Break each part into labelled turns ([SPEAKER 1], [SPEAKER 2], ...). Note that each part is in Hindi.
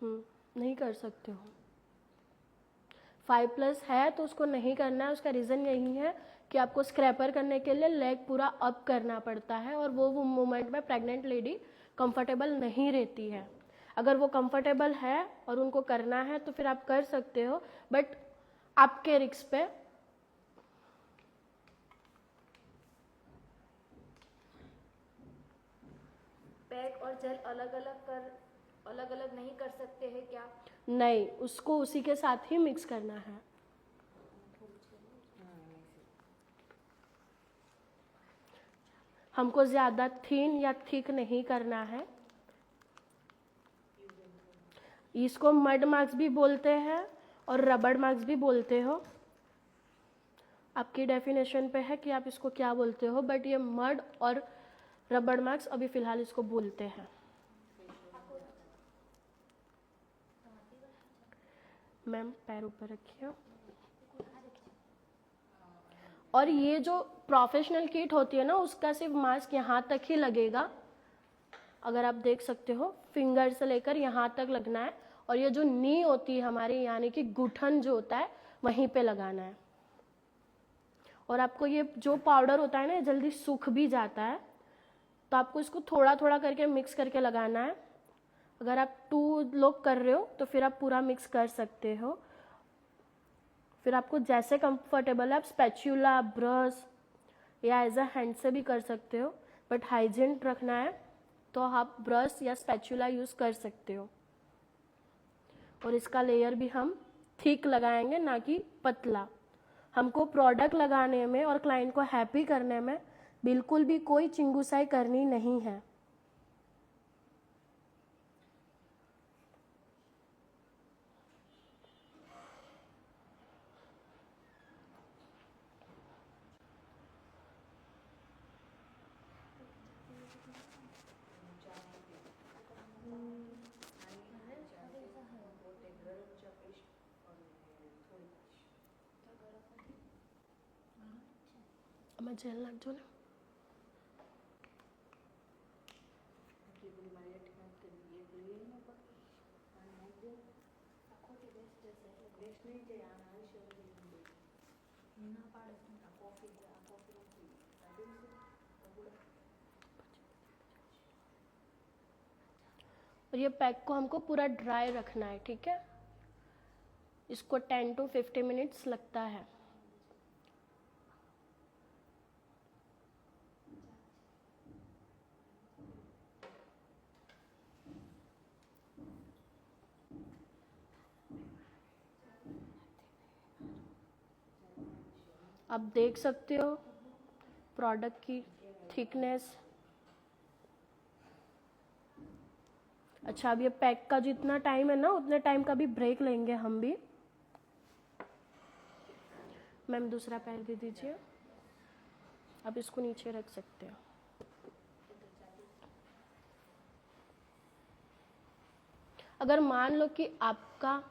[SPEAKER 1] नहीं कर सकते हो। 5+ है तो उसको नहीं करना है। उसका रीज़न यही है कि आपको स्क्रैपर करने के लिए लेग पूरा अप करना पड़ता है, और वो मूवमेंट में प्रेग्नेंट लेडी कंफर्टेबल नहीं रहती है। अगर वो कंफर्टेबल है और उनको करना है तो फिर आप कर सकते हो, बट आपके रिस्क पे।
[SPEAKER 2] पैक और जेल अलग अलग नहीं कर सकते हैं क्या?
[SPEAKER 1] नहीं, उसको उसी के साथ ही मिक्स करना है। हमको ज़्यादा थिन या थिक नहीं करना है। इसको मड मार्क्स भी बोलते हैं और रबड़ मार्क्स भी बोलते हो। आपकी डेफिनेशन पे है कि आप इसको क्या बोलते हो, बट ये मड और रबड़ मार्क्स अभी फ़िलहाल इसको बोलते हैं। मैम पैर ऊपर रखिए। और ये जो प्रोफेशनल किट होती है ना, उसका सिर्फ मास्क यहाँ तक ही लगेगा। अगर आप देख सकते हो, फिंगर से लेकर यहाँ तक लगना है, और ये जो नी होती है हमारी, यानी कि घुटन जो होता है, वहीं पे लगाना है। और आपको ये जो पाउडर होता है ना, जल्दी सूख भी जाता है, तो आपको इसको थोड़ा थोड़ा करके मिक्स करके लगाना है। अगर आप 2 लोग कर रहे हो तो फिर आप पूरा मिक्स कर सकते हो। फिर आपको जैसे कंफर्टेबल है, आप स्पैचुला, ब्रश या एज अ हैंड से भी कर सकते हो, बट हाइजीन रखना है तो आप ब्रश या स्पैचुला यूज़ कर सकते हो। और इसका लेयर भी हम थिक लगाएंगे, ना कि पतला। हमको प्रोडक्ट लगाने में और क्लाइंट को हैप्पी करने में बिल्कुल भी कोई चिंगुसाई करनी नहीं है। मैं जेल लग जो ना। और ये पैक को हमको पूरा ड्राई रखना है, ठीक है। इसको 10 to 50 मिनट्स लगता है। आप देख सकते हो प्रोडक्ट की थिकनेस। अच्छा, अब ये पैक का जितना टाइम है ना, उतने टाइम का भी ब्रेक लेंगे हम भी। मैम दूसरा पैर दे दीजिए। अब इसको नीचे रख सकते हो। अगर मान लो कि आपका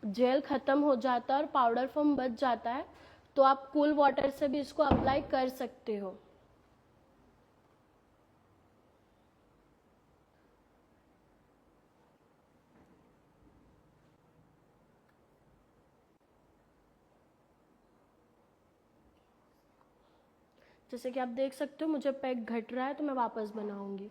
[SPEAKER 1] जेल खत्म हो जाता है और पाउडर फॉर्म बच जाता है, तो आप कूल वाटर से भी इसको अप्लाई कर सकते हो। जैसे कि आप देख सकते हो मुझे पैक घट रहा है, तो मैं वापस बनाऊंगी।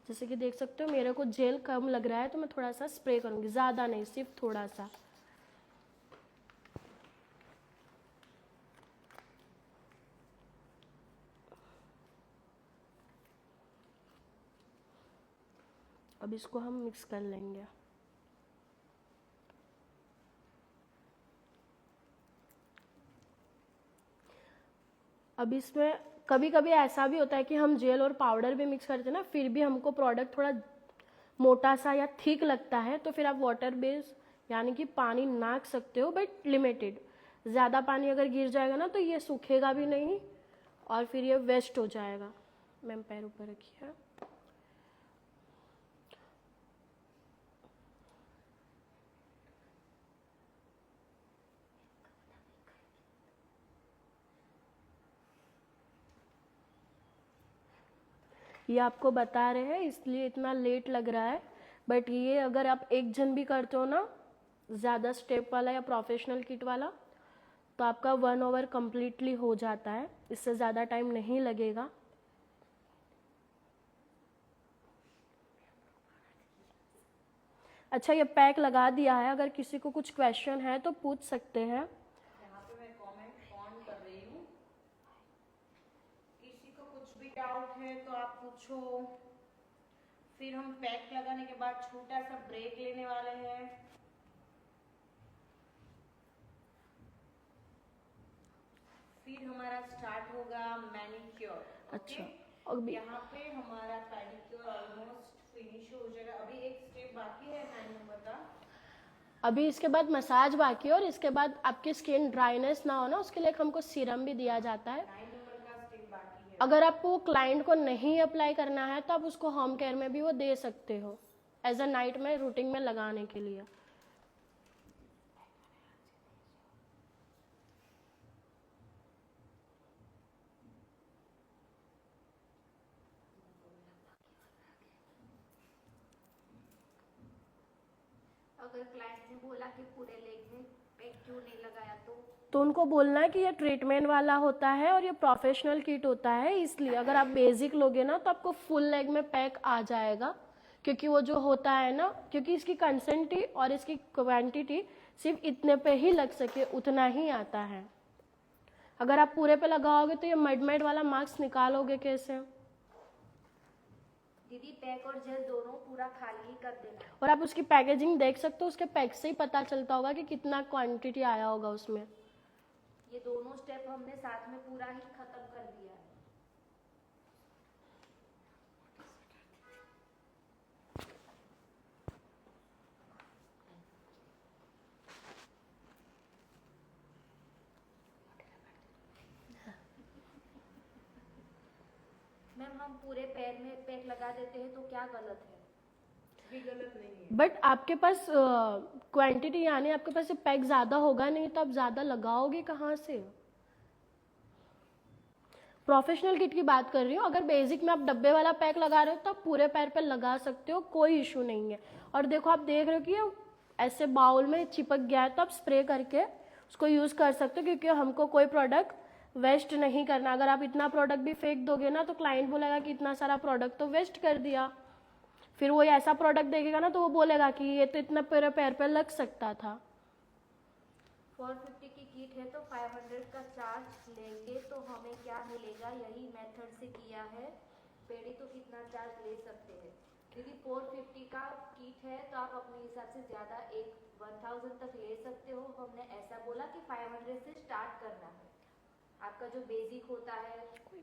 [SPEAKER 1] जैसे कि देख सकते हो मेरे को जेल कम लग रहा है, तो मैं थोड़ा सा स्प्रे करूंगी, ज़्यादा नहीं, सिर्फ थोड़ा सा। अब इसको हम मिक्स कर लेंगे। अब इसमें कभी कभी ऐसा भी होता है कि हम जेल और पाउडर भी मिक्स करते हैं ना, फिर भी हमको प्रोडक्ट थोड़ा मोटा सा या थिक लगता है, तो फिर आप वाटर बेस यानी कि पानी नाक सकते हो, बट लिमिटेड। ज़्यादा पानी अगर गिर जाएगा ना तो ये सूखेगा भी नहीं और फिर ये वेस्ट हो जाएगा। मैम पैर ऊपर रखिए। ये आपको बता रहे हैं इसलिए इतना लेट लग रहा है, बट ये अगर आप एक जन भी करते हो ना ज़्यादा स्टेप वाला या प्रोफेशनल किट वाला, तो आपका 1 आवर कम्प्लीटली हो जाता है, इससे ज़्यादा टाइम नहीं लगेगा। अच्छा, ये पैक लगा दिया है, अगर किसी को कुछ क्वेश्चन है तो पूछ सकते हैं।
[SPEAKER 3] यहाँ पे मैं कमेंट ऑन कर रही हूँ, किसी को कुछ भी डाउट है तो आप पूछो। फिर हम पैक लगाने के बाद छोटा सा ब्रेक लेने वाले हैं। फिर हमारा स्टार्ट होगा मैनिक्योर।
[SPEAKER 1] अच्छा, अभी
[SPEAKER 3] यहाँ पे हमारा पेडिक्योर ऑलमोस्ट फिनिश हो जाएगा। अभी एक स्टेप बाकी है 9 नंबर का।
[SPEAKER 1] अभी इसके बाद मसाज बाकी है, और इसके बाद आपकी स्किन ड्राइनेस ना हो ना, उसके लिए हमको सीरम भी दिया जाता है।
[SPEAKER 3] 9 नंबर का स्टेप बाकी है।
[SPEAKER 1] अगर आपको क्लाइंट को नहीं अप्लाई करना है तो आप उसको होम केयर में भी वो दे सकते हो एज अ नाइट में रूटीन में लगाने के लिए।
[SPEAKER 2] अगर क्लाइंट ने बोला कि पूरे लेग में पैक क्यों नहीं लगाया
[SPEAKER 1] तो उनको बोलना है कि ये ट्रीटमेंट वाला होता है और ये प्रोफेशनल किट होता है, इसलिए अगर आप बेसिक लोगे ना तो आपको फुल लेग में पैक आ जाएगा, क्योंकि वो जो होता है ना, क्योंकि इसकी कंसेंटी और इसकी क्वांटिटी सिर्फ इतने पे ही लग सके उतना ही आता है। अगर आप पूरे पे लगाओगे तो ये मडमेड वाला मास्क निकालोगे कैसे?
[SPEAKER 2] दीदी पैक और जेल दोनों पूरा खाली ही कर देना।
[SPEAKER 1] और आप उसकी पैकेजिंग देख सकते हो, उसके पैक से ही पता चलता होगा कि कितना क्वांटिटी आया होगा उसमें।
[SPEAKER 2] ये दोनों स्टेप हमने साथ में पूरा ही खत्म कर दिया है। मैम हम पूरे पैर में पैक लगा देते हैं तो क्या गलत है?
[SPEAKER 3] भी गलत नहीं है।
[SPEAKER 1] बट आपके पास क्वांटिटी यानी आपके पास पैक ज़्यादा होगा नहीं, तो आप ज़्यादा लगाओगे कहाँ से? प्रोफेशनल किट की बात कर रही हूँ। अगर बेसिक में आप डब्बे वाला पैक लगा रहे हो तो आप पूरे पैर पे लगा सकते हो, कोई इशू नहीं है। और देखो आप देख रहे हो कि ये ऐसे बाउल में चिपक गया है, तो आप स्प्रे करके उसको यूज़ कर सकते हो, क्योंकि हमको कोई प्रोडक्ट वेस्ट नहीं करना। अगर आप इतना प्रोडक्ट भी फेंक दोगे ना तो क्लाइंट बोलेगा कि इतना सारा प्रोडक्ट तो वेस्ट कर दिया। फिर वो ऐसा प्रोडक्ट देखेगा ना तो वो बोलेगा कि ये तो इतना पूरे पैर पे लग सकता था।
[SPEAKER 2] 450 की किट है तो 500 का चार्ज लेंगे तो हमें क्या मिलेगा? यही मेथड से किया है। पेडी तो कितना चार्ज ले सकते हैं? दीदी 450 का किट है तो आप अपने हिसाब से ज़्यादा 1000 तक ले सकते हो। हमने ऐसा बोला कि 500 से स्टार्ट करना है। आपका जो बेसिक होता है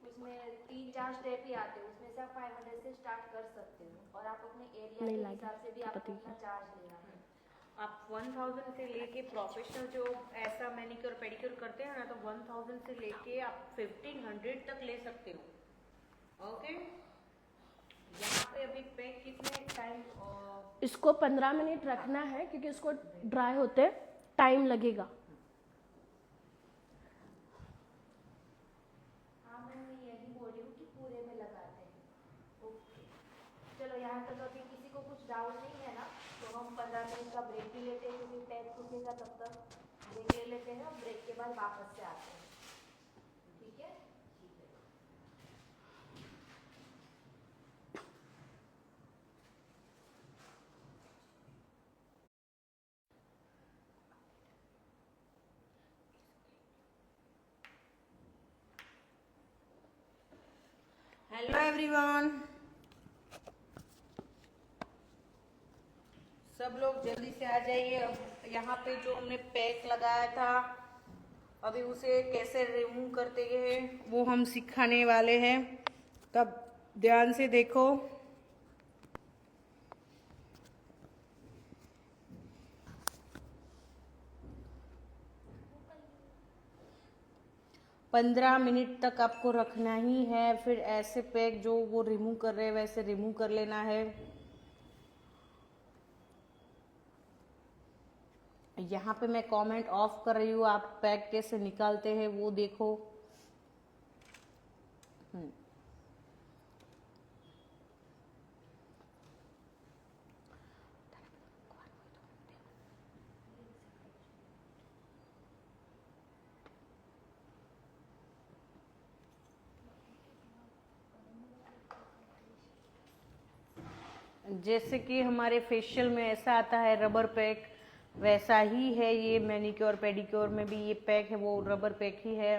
[SPEAKER 2] उसमें 3-4 स्टेप ही आते हैं, उसमें से आप 500 से स्टार्ट कर सकते हो। और आप अपने एरिया के हिसाब से भी आपको अपना चार्ज लेना है।
[SPEAKER 3] आप 1000 से लेके प्रोफेशनल जो ऐसा मैनिक्योर पेडिक्योर करते हैं ना, तो 1000 से लेके आप 1500 तक ले सकते हो। ओके, यहाँ पे अभी पैक कितने टाइम?
[SPEAKER 1] इसको 15 मिनट रखना है, क्योंकि इसको ड्राई होते टाइम लगेगा।
[SPEAKER 2] हाँ मैं यही बोल रही हूँ कि पूरे में लगाते हैं। ओके, चलो यहाँ तक अभी किसी को कुछ डाउट नहीं है ना, तो हम 15 मिनट का ब्रेक भी लेते हैं, क्योंकि पैक सूखेगा तब तक ब्रेक ले लेते हैं और ब्रेक के बाद वापस से आते हैं। ठीक है? ठीक है।
[SPEAKER 3] हेलो एवरीवन, सब लोग जल्दी से आ जाइए। अब यहाँ पे जो हमने पैक लगाया था अभी उसे कैसे रिमूव करते हैं वो हम सिखाने वाले हैं, तब ध्यान से देखो। पंद्रह मिनट तक आपको रखना ही है। फिर ऐसे पैक जो वो रिमूव कर रहे हैं वैसे रिमूव कर लेना है। यहाँ पे मैं कमेंट ऑफ कर रही हूँ, आप पैक कैसे निकालते हैं वो देखो। जैसे कि हमारे फेशियल में ऐसा आता है रबर पैक, वैसा ही है ये मैनिक्योर पेडिक्योर में भी ये पैक है वो रबर पैक ही है।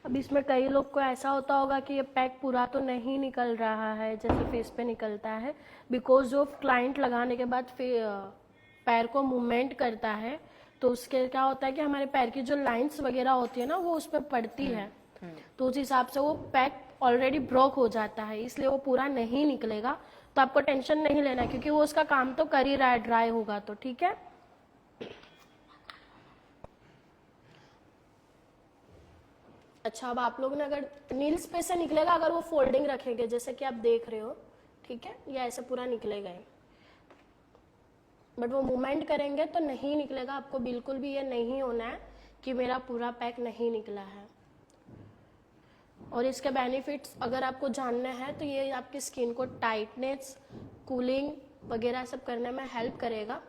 [SPEAKER 1] अब इसमें कई लोग को ऐसा होता होगा कि ये पैक पूरा तो नहीं निकल रहा है जैसे फेस पे निकलता है, बिकॉज जो क्लाइंट लगाने के बाद पैर को मूवमेंट करता है तो उसके क्या होता है कि हमारे पैर की जो लाइंस वगैरह होती है ना वो उस पर पड़ती है, तो उस हिसाब से वो पैक ऑलरेडी ब्रोक हो जाता है, इसलिए वो पूरा नहीं निकलेगा। तो आपको टेंशन नहीं लेना क्योंकि वो उसका काम तो कर ही रहा है, ड्राई होगा तो ठीक है। अच्छा, अब आप लोग ने अगर नील्स पे से निकलेगा अगर वो फोल्डिंग रखेंगे जैसे कि आप देख रहे हो, ठीक है, या ऐसे पूरा निकलेगा ही, बट वो मूवमेंट करेंगे तो नहीं निकलेगा। आपको बिल्कुल भी ये नहीं होना है कि मेरा पूरा पैक नहीं निकला है। और इसके बेनिफिट्स अगर आपको जानने हैं तो ये आपकी स्किन को टाइटनेस, कूलिंग वगैरह सब करने में हेल्प करेगा।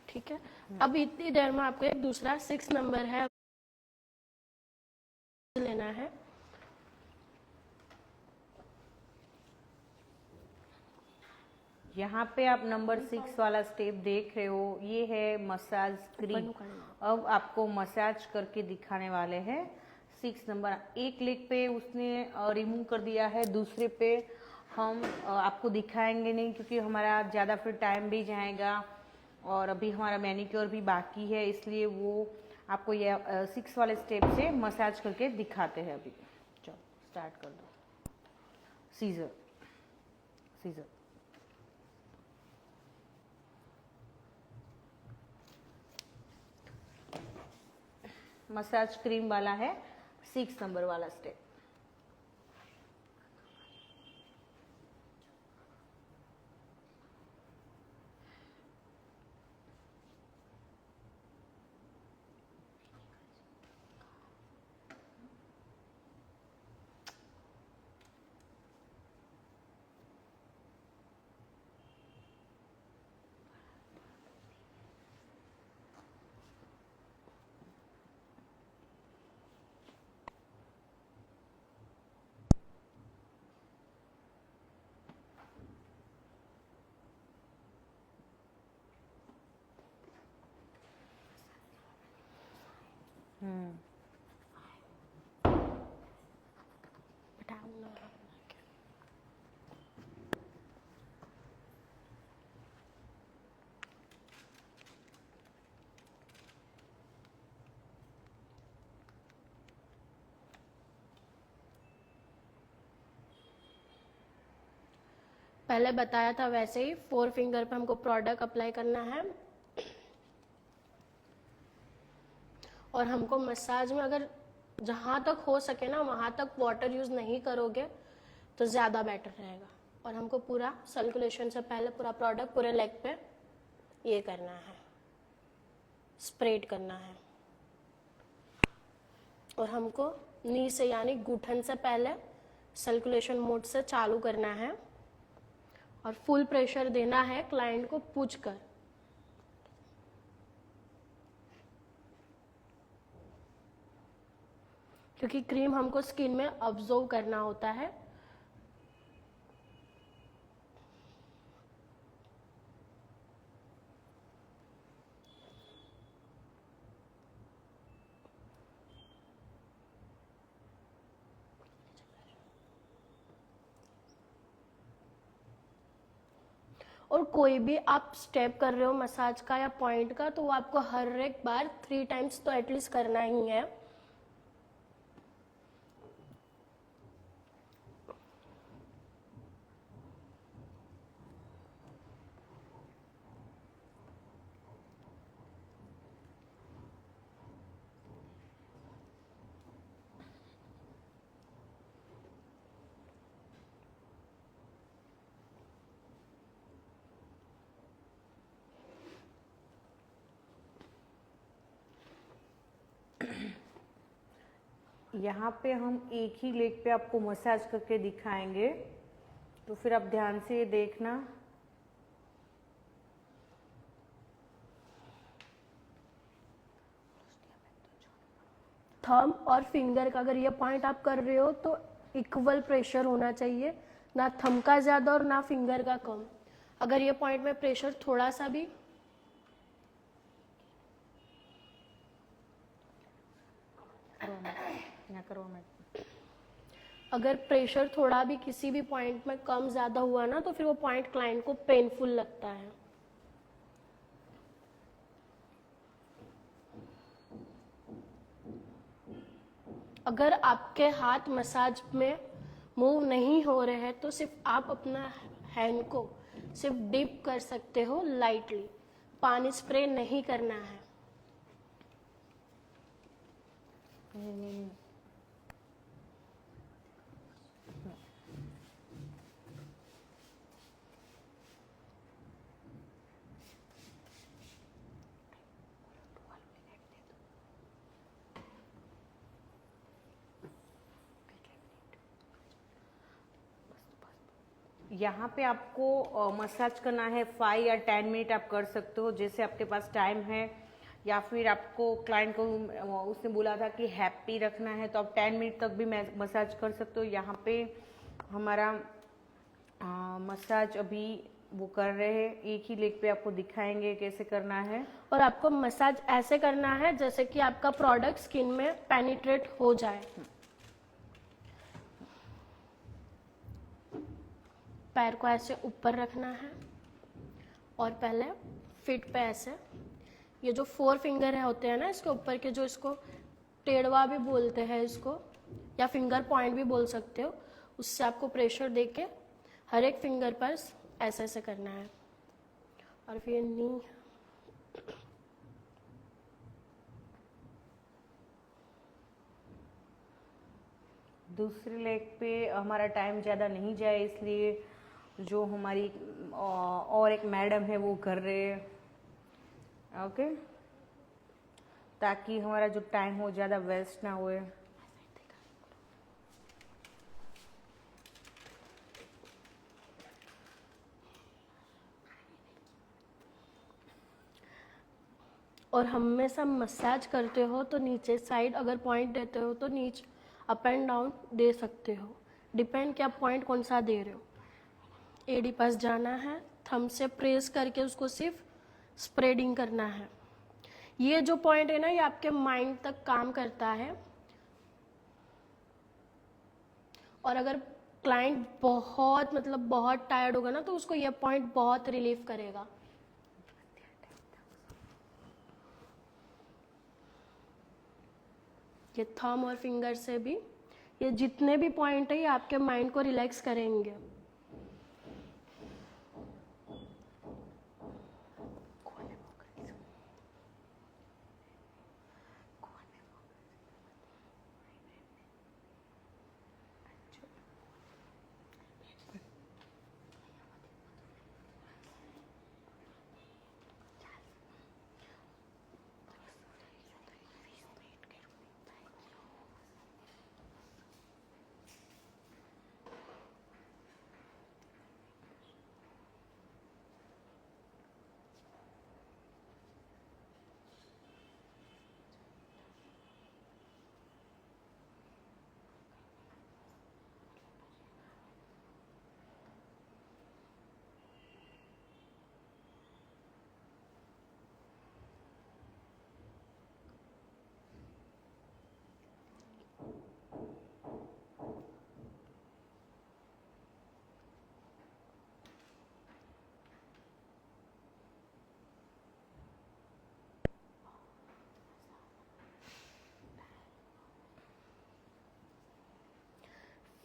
[SPEAKER 1] ठीक है, अब इतनी देर में आपको एक दूसरा 6 नंबर है लेना है।
[SPEAKER 3] यहाँ पे आप नंबर 6 वाला स्टेप देख रहे हो, ये है मसाज क्रीम। अब आपको मसाज करके दिखाने वाले हैं। 6 नंबर एक लेग पे उसने रिमूव कर दिया है, दूसरे पे हम आपको दिखाएंगे नहीं क्योंकि हमारा ज़्यादा फिर टाइम भी जाएगा और अभी हमारा मैनिक्योर भी बाकी है, इसलिए वो आपको ये 6 वाले स्टेप से मसाज करके दिखाते हैं। अभी चलो स्टार्ट कर दो। सीजर सीजर मसाज क्रीम वाला है 6 नंबर वाला स्टेप।
[SPEAKER 1] पहले बताया था वैसे ही 4 फिंगर पे हमको प्रोडक्ट अप्लाई करना है और हमको मसाज में अगर जहाँ तक हो सके ना वहाँ तक वाटर यूज़ नहीं करोगे तो ज़्यादा बेटर रहेगा। और हमको पूरा सर्कुलेशन से पहले पूरा प्रोडक्ट पूरे लेग पे ये करना है, स्प्रेड करना है। और हमको नी से यानी घुटन से पहले सर्कुलेशन मोड से चालू करना है और फुल प्रेशर देना है क्लाइंट को पूछ कर। क्योंकि क्रीम हमको स्किन में अब्जॉर्ब करना होता है। और कोई भी आप स्टेप कर रहे हो मसाज का या पॉइंट का तो वो आपको हर एक बार 3 टाइम्स तो एटलीस्ट करना ही है।
[SPEAKER 3] यहाँ पे हम एक ही लेग पे आपको मसाज करके दिखाएंगे, तो फिर आप ध्यान से ये देखना।
[SPEAKER 1] थंब और फिंगर का अगर ये पॉइंट आप कर रहे हो तो इक्वल प्रेशर होना चाहिए, ना थंब का ज़्यादा और ना फिंगर का कम। अगर ये पॉइंट में प्रेशर थोड़ा सा भी अगर प्रेशर थोड़ा भी किसी भी पॉइंट में कम ज़्यादा हुआ ना, तो फिर वो पॉइंट क्लाइंट को पेनफुल लगता है। अगर आपके हाथ मसाज में मूव नहीं हो रहे हैं तो सिर्फ आप अपना हैंड को सिर्फ डिप कर सकते हो लाइटली, पानी स्प्रे नहीं करना है।
[SPEAKER 3] यहाँ पे आपको मसाज करना है 5 या 10 मिनट आप कर सकते हो, जैसे आपके पास टाइम है, या फिर आपको क्लाइंट को उसने बोला था कि हैप्पी रखना है तो आप 10 मिनट तक भी मसाज कर सकते हो। यहाँ पे हमारा मसाज अभी वो कर रहे हैं, एक ही लेग पे आपको दिखाएंगे कैसे करना है।
[SPEAKER 1] और आपको मसाज ऐसे करना है जैसे कि आपका प्रोडक्ट स्किन में पेनिट्रेट हो जाए। पैर को ऐसे ऊपर रखना है और पहले फिट पे ऐसे, ये जो 4 फिंगर है होते हैं ना इसके ऊपर के, जो इसको टेढ़वा भी बोलते हैं इसको, या फिंगर पॉइंट भी बोल सकते हो, उससे आपको प्रेशर देके हर एक फिंगर पर ऐसे ऐसे करना है। और फिर नी,
[SPEAKER 3] दूसरे लेग पे हमारा टाइम ज़्यादा नहीं जाए, इसलिए जो हमारी और एक मैडम है वो कर रहे हैं, ओके, ताकि हमारा जो टाइम हो ज़्यादा वेस्ट ना हुए।
[SPEAKER 1] और हमेशा मसाज करते हो तो नीचे साइड अगर पॉइंट देते हो तो नीचे अप एंड डाउन दे सकते हो, डिपेंड कि आप पॉइंट कौन सा दे रहे हो। एडी पास जाना है, थंब से प्रेस करके उसको सिर्फ स्प्रेडिंग करना है। ये जो पॉइंट है ना, ये आपके माइंड तक काम करता है। और अगर क्लाइंट बहुत बहुत टायर्ड होगा ना, तो उसको ये पॉइंट बहुत रिलीफ करेगा। ये थंब और फिंगर से भी, ये जितने भी पॉइंट है ये आपके माइंड को रिलैक्स करेंगे।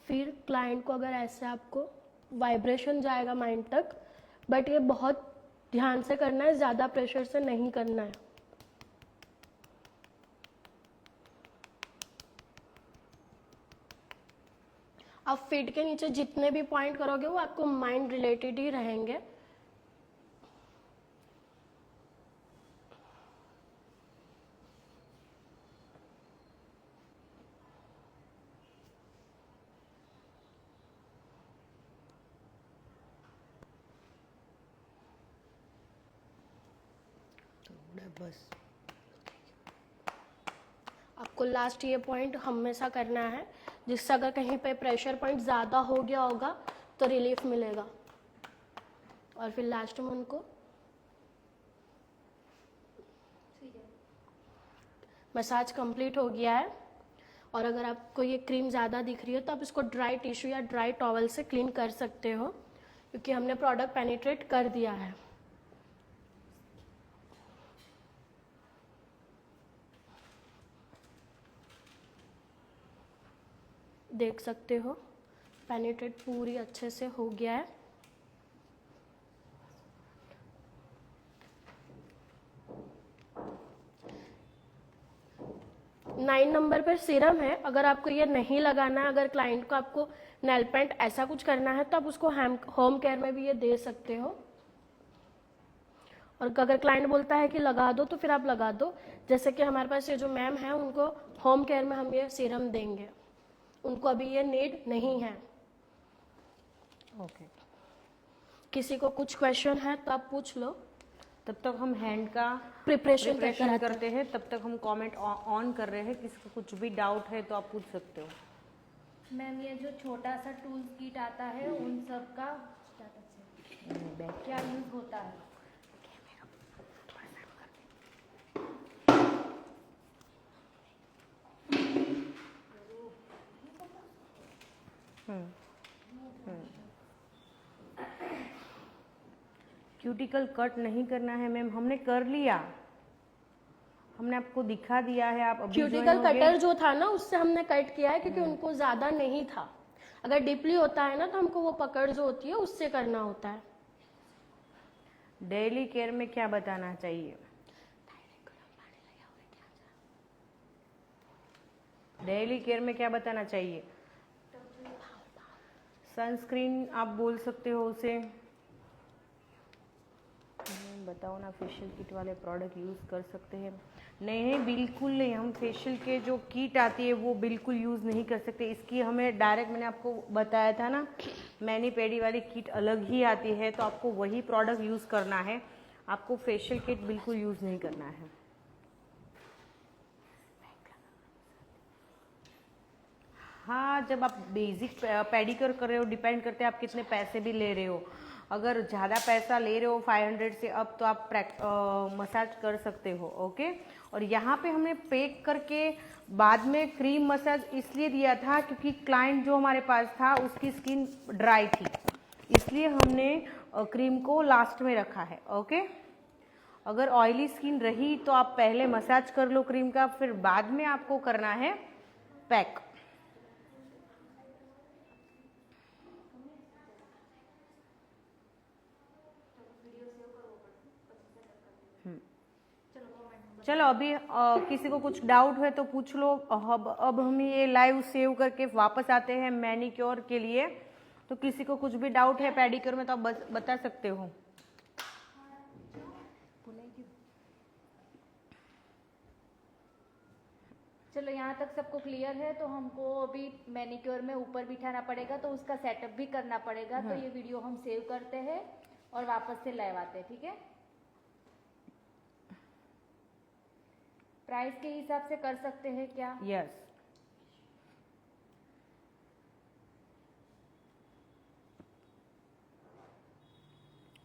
[SPEAKER 1] फिर क्लाइंट को अगर ऐसे आपको वाइब्रेशन जाएगा माइंड तक, बट ये बहुत ध्यान से करना है, ज़्यादा प्रेशर से नहीं करना है। आप फीट के नीचे जितने भी पॉइंट करोगे वो आपको माइंड रिलेटेड ही रहेंगे।
[SPEAKER 3] लाउड है बस।
[SPEAKER 1] आपको लास्ट ये पॉइंट हमेशा करना है, जिससे अगर कहीं पे प्रेशर पॉइंट ज़्यादा हो गया होगा तो रिलीफ मिलेगा। और फिर लास्ट में उनको मसाज कंप्लीट हो गया है। और अगर आपको ये क्रीम ज़्यादा दिख रही है तो आप इसको ड्राई टिश्यू या ड्राई टॉवल से क्लीन कर सकते हो, क्योंकि हमने प्रोडक्ट पेनिट्रेट कर दिया है। देख सकते हो पेनिट्रेट पूरी अच्छे से हो गया है। नाइन नंबर पर सीरम है। अगर आपको ये नहीं लगाना है, अगर क्लाइंट को आपको नेल पेंट ऐसा कुछ करना है तो आप उसको होम केयर में भी ये दे सकते हो। और अगर क्लाइंट बोलता है कि लगा दो तो फिर आप लगा दो। जैसे कि हमारे पास ये जो मैम है उनको होम केयर में हम ये सीरम देंगे, उनको अभी ये नीड नहीं है।
[SPEAKER 3] ओके,
[SPEAKER 1] किसी को कुछ क्वेश्चन है तो आप पूछ लो।
[SPEAKER 3] तब तक हम हैंड का
[SPEAKER 1] प्रिपरेशन
[SPEAKER 3] प्रिपरेशन करते हैं, तब तक हम कमेंट ऑन कर रहे हैं। किसी को कुछ भी डाउट है तो आप पूछ सकते हो।
[SPEAKER 2] मैम ये जो छोटा सा टूल्स किट आता है उन सब का क्या यूज होता है?
[SPEAKER 3] क्यूटिकल कट नहीं करना है मैम, हमने कर लिया, हमने आपको दिखा दिया है। आप अभी
[SPEAKER 1] क्यूटिकल कटर जो था ना उससे हमने कट किया है, क्योंकि उनको ज़्यादा नहीं था। अगर डीपली होता है ना तो हमको वो पकड़ जो होती है उससे करना होता है।
[SPEAKER 3] डेली केयर में क्या बताना चाहिए? डेली केयर में क्या बताना चाहिए? सनस्क्रीन आप बोल सकते हो उसे। बताओ ना, फेशियल किट वाले प्रोडक्ट यूज़ कर सकते हैं? नहीं, बिल्कुल नहीं। हम फेशियल के जो किट आती है वो बिल्कुल यूज़ नहीं कर सकते। इसकी हमें डायरेक्ट, मैंने आपको बताया था ना, मैनी पेडी वाली किट अलग ही आती है, तो आपको वही प्रोडक्ट यूज़ करना है। आपको फेशियल किट बिल्कुल यूज़ नहीं करना है। हाँ, जब आप बेसिक पेडिक्योर कर रहे हो, डिपेंड करते हैं आप कितने पैसे भी ले रहे हो। अगर ज़्यादा पैसा ले रहे हो 500 से अब, तो आप मसाज कर सकते हो। ओके, और यहाँ पे हमने पैक करके बाद में क्रीम मसाज इसलिए दिया था क्योंकि क्लाइंट जो हमारे पास था उसकी स्किन ड्राई थी, इसलिए हमने क्रीम को लास्ट में रखा है। ओके, अगर ऑयली स्किन रही तो आप पहले मसाज कर लो क्रीम का, फिर बाद में आपको करना है पैक। चलो, अभी किसी को कुछ डाउट है तो पूछ लो। अब हम ये लाइव सेव करके वापस आते हैं मैनिक्योर के लिए। तो किसी को कुछ भी डाउट है पेडिक्योर में तो आप बता सकते हो।
[SPEAKER 2] चलो, यहाँ तक सबको क्लियर है। तो हमको अभी मैनिक्योर में ऊपर बिठाना पड़ेगा, तो उसका सेटअप भी करना पड़ेगा। तो ये वीडियो हम सेव करते हैं और वापस से लाइव आते हैं, ठीक है? प्राइस के हिसाब से कर सकते हैं क्या?
[SPEAKER 3] यस,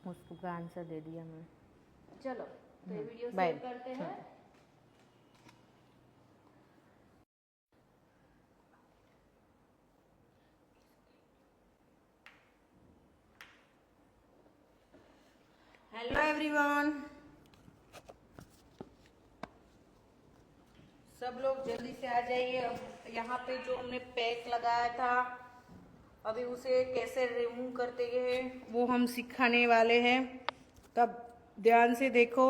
[SPEAKER 3] उसको का आंसर दे दिया मैं।
[SPEAKER 2] चलो, तो ये वीडियो
[SPEAKER 3] बाय।
[SPEAKER 2] सेव करते हैं।
[SPEAKER 3] हेलो एवरीवन, सब लोग जल्दी से आ जाइए। अब यहाँ पे जो हमने पैक लगाया था, अभी उसे कैसे रिमूव करते हैं वो हम सिखाने वाले हैं, तब ध्यान से देखो।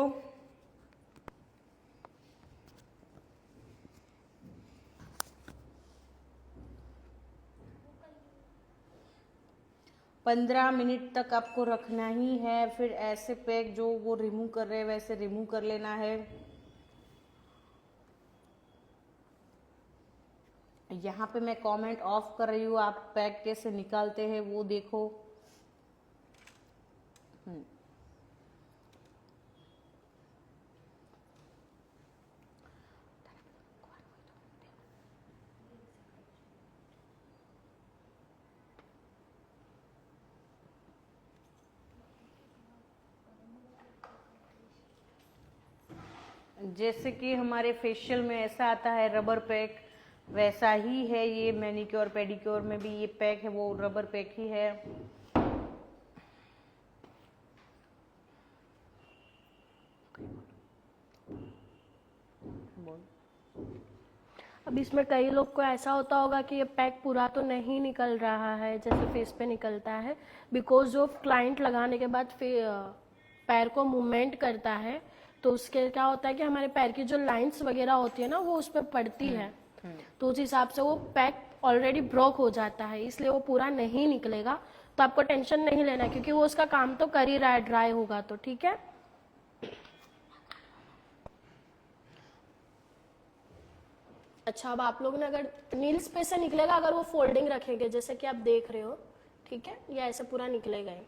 [SPEAKER 3] पंद्रह मिनट तक आपको रखना ही है। फिर ऐसे पैक जो वो रिमूव कर रहे हैं वैसे रिमूव कर लेना है। यहाँ पे मैं कमेंट ऑफ कर रही हूँ, आप पैक कैसे निकालते हैं वो देखो। जैसे कि हमारे फेशियल में ऐसा आता है रबर पैक, वैसा ही है ये मैनिक्योर पेडिक्योर में भी ये पैक है वो रबर पैक ही है।
[SPEAKER 1] अब इसमें कई लोग को ऐसा होता होगा कि ये पैक पूरा तो नहीं निकल रहा है जैसे फेस पे निकलता है, बिकॉज जो क्लाइंट लगाने के बाद पैर को मूवमेंट करता है तो उसके क्या होता है कि हमारे पैर की जो लाइंस वगैरह होती है ना वो उस पर पड़ती है, तो उस हिसाब से वो पैक ऑलरेडी ब्रोक हो जाता है, इसलिए वो पूरा नहीं निकलेगा। तो आपको टेंशन नहीं लेना क्योंकि वो उसका काम तो कर ही रहा है, ड्राई होगा तो ठीक है। अच्छा, अब आप लोग ने अगर नील्स पे से निकलेगा, अगर वो फोल्डिंग रखेंगे जैसे कि आप देख रहे हो, ठीक है, ये ऐसे पूरा निकलेगा ही।